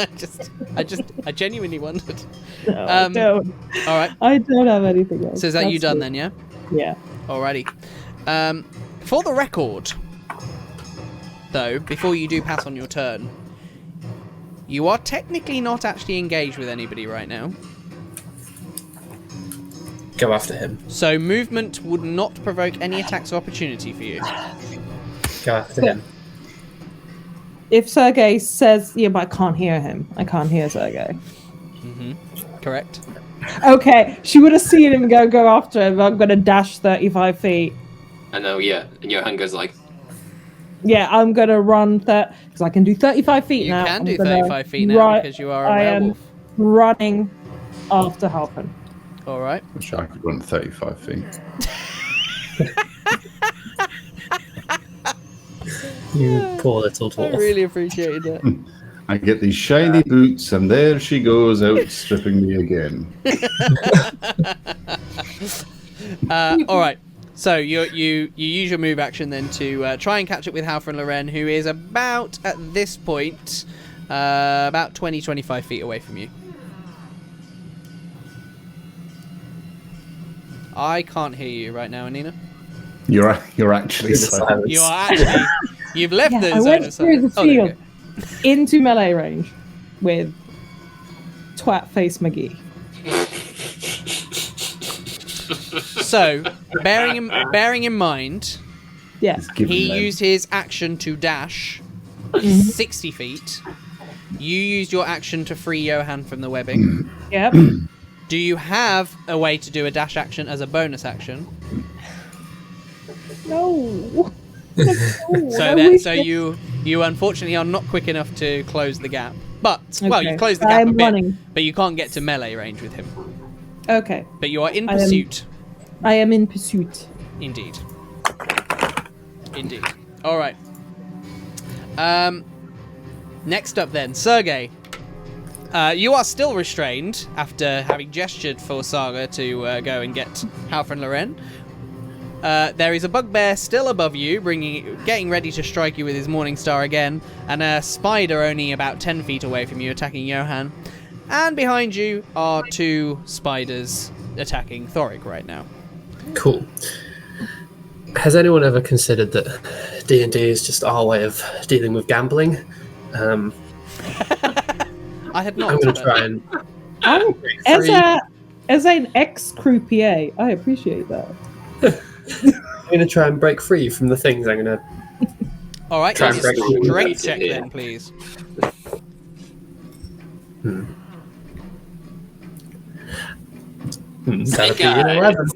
Speaker 1: I genuinely wondered.
Speaker 2: No, I don't.
Speaker 1: All right.
Speaker 2: I don't have anything else.
Speaker 1: So is that you
Speaker 2: That's
Speaker 1: done
Speaker 2: it.
Speaker 1: then? Yeah.
Speaker 2: Yeah.
Speaker 1: Alrighty. For the record, though, before you do pass on your turn, you are technically not actually engaged with anybody right now.
Speaker 3: go after him.
Speaker 1: So movement would not provoke any attacks of opportunity for you.
Speaker 3: Go after him.
Speaker 2: If Sergei says, yeah, but I can't hear him. I can't hear Sergei.
Speaker 1: Correct.
Speaker 2: Okay, she would have seen him go after him. I'm gonna dash 35 feet.
Speaker 4: I know, yeah. And Johann goes like,
Speaker 2: Yeah, I'm gonna run because I can do 35 feet
Speaker 1: You
Speaker 2: now.
Speaker 1: can
Speaker 2: I'm
Speaker 1: do
Speaker 2: gonna
Speaker 1: 35 feet now because you are a
Speaker 2: I
Speaker 1: werewolf.
Speaker 2: am running after Halpern.
Speaker 1: All right.
Speaker 5: Wish I could run 35 feet.
Speaker 3: You poor little
Speaker 1: I
Speaker 3: dwarf.
Speaker 1: really appreciated it.
Speaker 5: I get these shiny boots, and there she goes outstripping me again.
Speaker 1: All right. So you use your move action then to try and catch up with Halford and Loren, who is about, at this point, about 20-25 feet away from you. I can't hear you right now, Annina.
Speaker 5: You're actually silent.
Speaker 1: You are actually... You've left the
Speaker 2: I
Speaker 1: zone
Speaker 2: went
Speaker 1: of
Speaker 2: through the
Speaker 1: silence. Oh, there you
Speaker 2: field into melee range with Twat Face McGee.
Speaker 1: go. So, bearing in mind,
Speaker 2: Yes.
Speaker 1: he used his action to dash 60 feet. You used your action to free Johann from the webbing.
Speaker 2: Yep.
Speaker 1: Do you have a way to do a dash action as a bonus action?
Speaker 2: No.
Speaker 1: So you unfortunately are not quick enough to close the gap. But well,
Speaker 2: Okay.
Speaker 1: you closed the gap
Speaker 2: I'm
Speaker 1: a bit,
Speaker 2: running.
Speaker 1: but you can't get to melee range with him.
Speaker 2: Okay.
Speaker 1: But you are in
Speaker 2: I am-
Speaker 1: pursuit.
Speaker 2: I am in pursuit.
Speaker 1: Indeed. All right. Next up then, Sergei. You are still restrained after having gestured for Saga to go and get Halford and Loren. There is a bugbear still above you, getting ready to strike you with his morning star again, and a spider only about 10 feet away from you attacking Johann. And behind you are 2 spiders attacking Thorik right now.
Speaker 3: Cool. Has anyone ever considered that D&D is just our way of dealing with gambling?
Speaker 1: I had not.
Speaker 3: I'm going
Speaker 1: but-
Speaker 3: to try and...
Speaker 2: As an ex-croupier, I appreciate that.
Speaker 3: I'm going to try and break free from the things. I'm going to...
Speaker 1: All right,
Speaker 3: Try
Speaker 1: let's
Speaker 3: and break through.
Speaker 1: strength check
Speaker 4: Yeah.
Speaker 1: then, please.
Speaker 3: That'd be
Speaker 4: guy.
Speaker 3: an 11.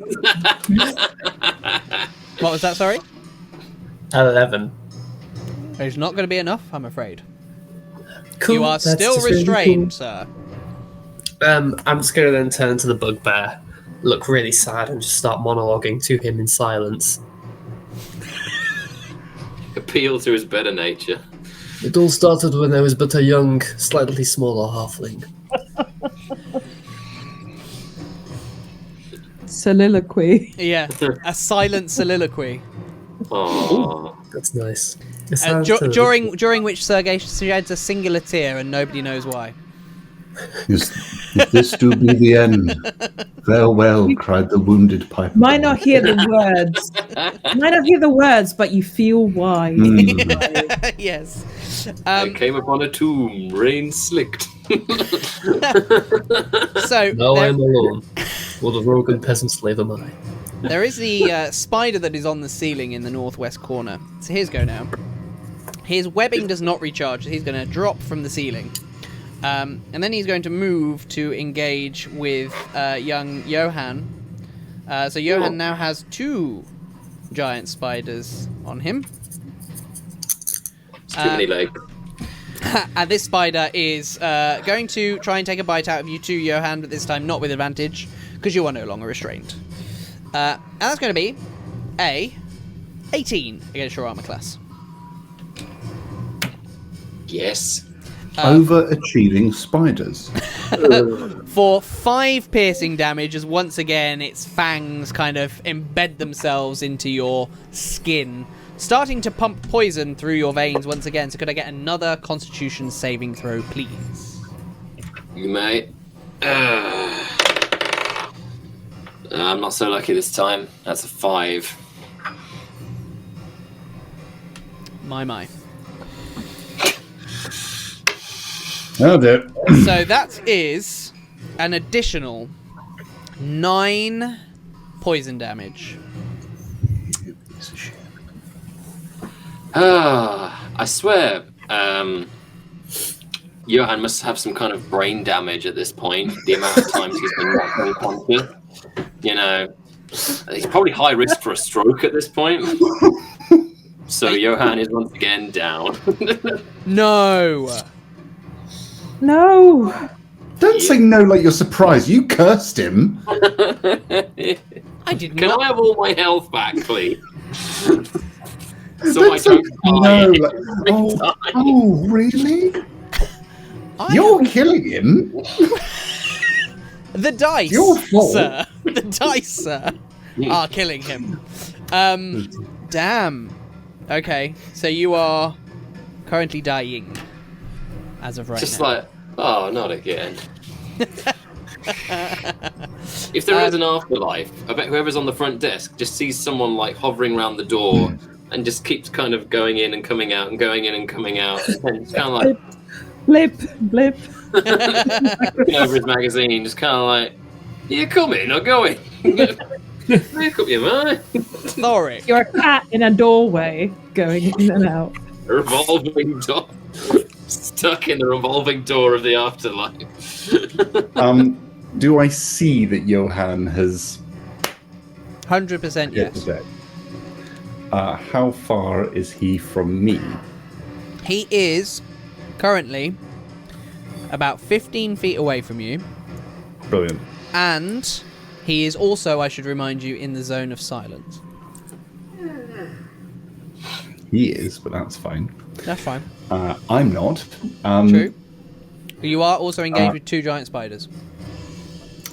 Speaker 1: What was that? Sorry.
Speaker 3: 11.
Speaker 1: It's not going to be enough, I'm afraid.
Speaker 3: Cool.
Speaker 1: You are
Speaker 3: that's
Speaker 1: still
Speaker 3: just really
Speaker 1: restrained, sir.
Speaker 3: cool. I'm just going to then turn to the bugbear, look really sad, and just start monologuing to him in silence.
Speaker 4: appeal to his better nature.
Speaker 3: It all started when I was but a young, slightly smaller halfling.
Speaker 2: Soliloquy.
Speaker 1: Yeah, a silent soliloquy.
Speaker 4: Aww.
Speaker 3: That's nice. It sounds
Speaker 1: During which Sergei sheds a singular tear and nobody knows why.
Speaker 5: Is this to be the end? Farewell, cried the wounded piper.
Speaker 2: Might not hear the words. Might not hear the words, but you feel why.
Speaker 1: Yes.
Speaker 4: I came upon a tomb, rain slicked.
Speaker 1: So
Speaker 3: No,
Speaker 1: there,
Speaker 3: I'm alone. Or the rogue and peasant slave am I.
Speaker 1: there is the spider that is on the ceiling in the northwest corner. So here's go now. His webbing does not recharge. So he's going to drop from the ceiling. And then he's going to move to engage with young Johann. So Johann now has 2 giant spiders on him.
Speaker 4: It's too many legs.
Speaker 1: And this spider is going to try and take a bite out of you too, Johann, but this time not with advantage, because you are no longer restrained. And that's going to be a 18 against your armor class.
Speaker 4: Yes.
Speaker 5: Overachieving spiders.
Speaker 1: For 5 piercing damage, as once again its fangs kind of embed themselves into your skin, starting to pump poison through your veins once again. So could I get another Constitution saving throw, please?
Speaker 4: You may. I'm not so lucky this time. That's a 5.
Speaker 1: My.
Speaker 5: Oh dear.
Speaker 1: So that is an additional 9 poison damage.
Speaker 4: I swear, Johann must have some kind of brain damage at this point. The amount of times he's been knocked unconscious. You know, he's probably high risk for a stroke at this point. So Johann is once again down.
Speaker 1: No!
Speaker 2: No!
Speaker 5: Don't say no like you're surprised. You cursed him.
Speaker 1: I did
Speaker 4: Can
Speaker 1: not.
Speaker 4: I have all my health back, please? So
Speaker 5: Don't
Speaker 4: I
Speaker 5: say
Speaker 4: don't die.
Speaker 5: no. Oh, really?
Speaker 1: I
Speaker 5: You're
Speaker 1: am-
Speaker 5: killing him?
Speaker 1: The dice,
Speaker 5: Your fault.
Speaker 1: sir. The dice, sir, are killing him. Damn. Okay, so you are currently dying as of right
Speaker 4: Just
Speaker 1: now.
Speaker 4: like, oh, not again. If there is an afterlife, I bet whoever's on the front desk just sees someone like hovering around the door and just keeps kind of going in and coming out and going in and coming out. And it's kind of like
Speaker 2: Blip, blip.
Speaker 4: looking over his magazine, just kind of like, you coming or going? Make up your mind.
Speaker 1: Thorik.
Speaker 2: You're a cat in a doorway going in and out.
Speaker 4: A revolving door. Stuck in the revolving door of the afterlife.
Speaker 5: Do I see that Johann has
Speaker 1: 100%
Speaker 5: hit the
Speaker 1: yes.
Speaker 5: deck? How far is he from me?
Speaker 1: He is currently about 15 feet away from you,
Speaker 5: Brilliant.
Speaker 1: and he is also, I should remind you, in the zone of silence.
Speaker 5: He is, but that's fine.
Speaker 1: That's fine.
Speaker 5: I'm not.
Speaker 1: True. You are also engaged with two giant spiders.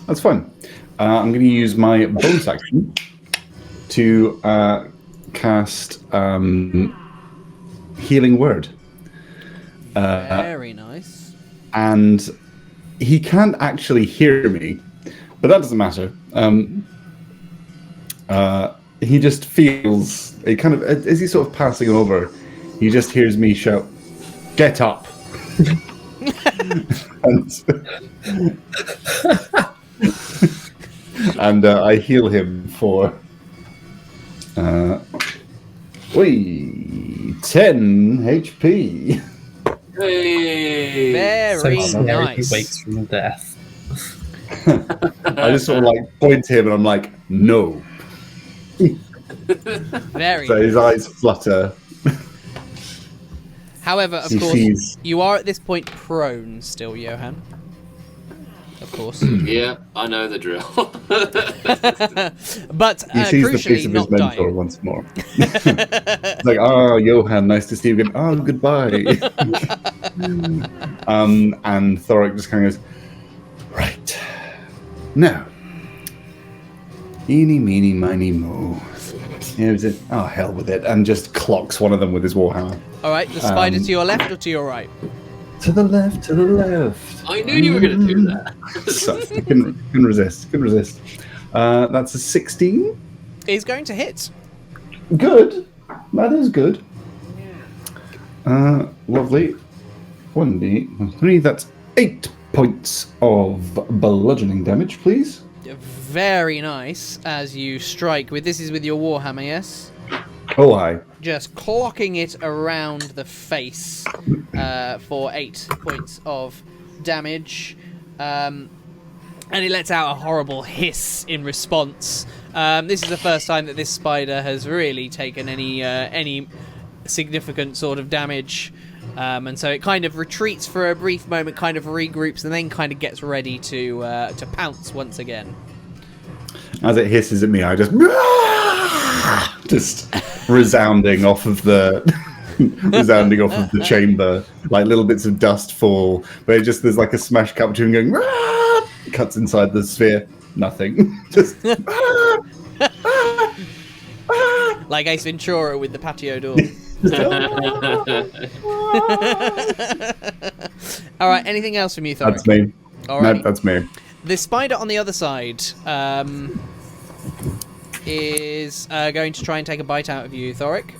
Speaker 5: That's fine. I'm going to use my bonus action to cast Healing Word.
Speaker 1: Very nice.
Speaker 5: And he can't actually hear me, but that doesn't matter. He just feels, it kind of, as he's sort of passing over, he just hears me shout, "Get up!" and I heal him for 10 HP.
Speaker 4: Hey.
Speaker 1: Very
Speaker 3: So he
Speaker 1: nice.
Speaker 3: wakes from death.
Speaker 5: I just sort of like point to him and I'm like, no.
Speaker 1: Very
Speaker 5: So his eyes flutter.
Speaker 1: However, of
Speaker 5: He
Speaker 1: course,
Speaker 5: sees-
Speaker 1: you are at this point prone still, Johann. Of course.
Speaker 4: Yeah, I know the drill.
Speaker 1: But
Speaker 5: He sees the face
Speaker 1: crucially,
Speaker 5: of his
Speaker 1: not
Speaker 5: mentor
Speaker 1: dying.
Speaker 5: once more. It's like, oh, Johann, nice to see you again. Oh, goodbye. And Thorik just kind of goes, right. Now, eeny, meeny, miny, mo. Here's it. Oh, hell with it. And just clocks one of them with his warhammer.
Speaker 1: Alright, the spider to your left or to your right?
Speaker 5: To the left, to the left.
Speaker 4: I knew you were going to do that.
Speaker 5: So, can resist, can resist. That's a 16.
Speaker 1: Is going to hit.
Speaker 5: Good. That is good. Lovely. 1d3. That's 8 points of bludgeoning damage, please.
Speaker 1: Very nice as you strike with, this is with your warhammer, yes?
Speaker 5: Oh, hi.
Speaker 1: Just clocking it around the face for 8 points of damage. And it lets out a horrible hiss in response. This is the first time that this spider has really taken any significant sort of damage. And so it kind of retreats for a brief moment, kind of regroups, and then kind of gets ready to pounce once again.
Speaker 5: As it hisses at me, I just resounding off of the chamber, like little bits of dust fall. But there's like a smash cut between going cuts inside the sphere. Nothing. Just
Speaker 1: Like Ace Ventura with the patio door. Alright, anything else from you, Thorik?
Speaker 5: that's me.
Speaker 1: Alrighty.
Speaker 5: No, that's me.
Speaker 1: The spider on the other side is going to try and take a bite out of you, Thorik.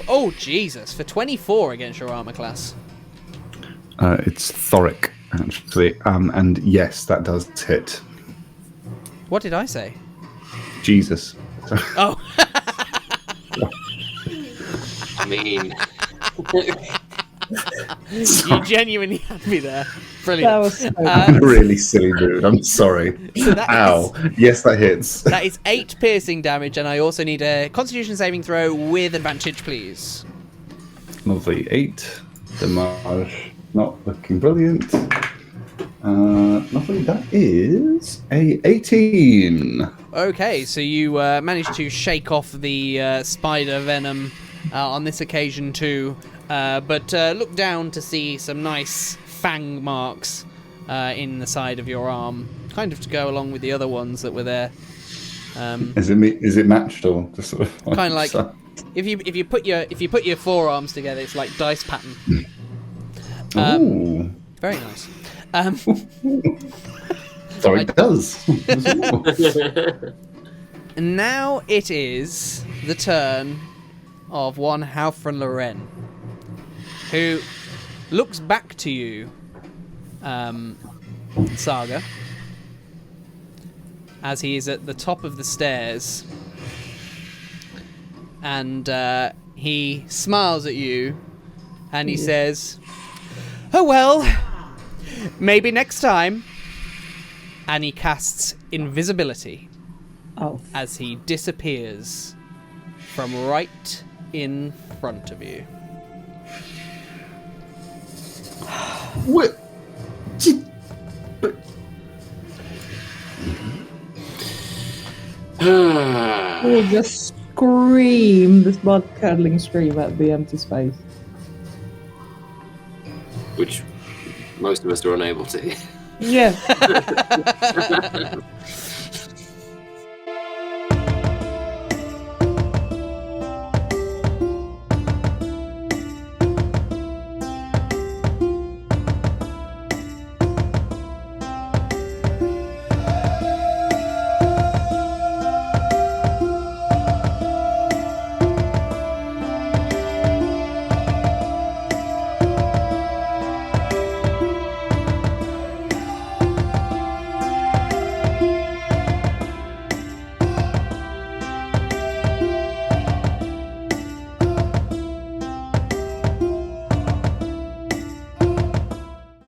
Speaker 1: Oh, Jesus. For 24 against your armor class.
Speaker 5: It's Thorik, actually. And yes, that does hit.
Speaker 1: What did I say?
Speaker 5: Jesus.
Speaker 1: Oh.
Speaker 4: I mean,
Speaker 1: You genuinely had me there. Brilliant.
Speaker 2: That was so
Speaker 5: I'm really silly, dude. I'm sorry.
Speaker 1: So that
Speaker 5: Ow. Yes, that hits.
Speaker 1: That is 8 piercing damage, and I also need a Constitution saving throw with advantage, please.
Speaker 5: Lovely. 8. Damage. Not looking brilliant. Lovely. That is a 18.
Speaker 1: Okay, so you managed to shake off the spider venom on this occasion too, but look down to see some nice fang marks in the side of your arm, kind of to go along with the other ones that were there.
Speaker 5: Is it matched or just sort of
Speaker 1: Kind of like if you put your forearms together, it's like dice pattern.
Speaker 5: Ooh.
Speaker 1: Very nice.
Speaker 5: Sorry, it does.
Speaker 1: And now it is the turn of one Halfran Loren, who looks back to you, Saga, as he is at the top of the stairs, and he smiles at you, and he says, "Oh well, maybe next time." And he casts invisibility as he disappears from right in front of you.
Speaker 5: What?
Speaker 2: We'll just scream this blood-curdling scream at the empty space.
Speaker 4: which most of us are unable to.
Speaker 2: Yeah.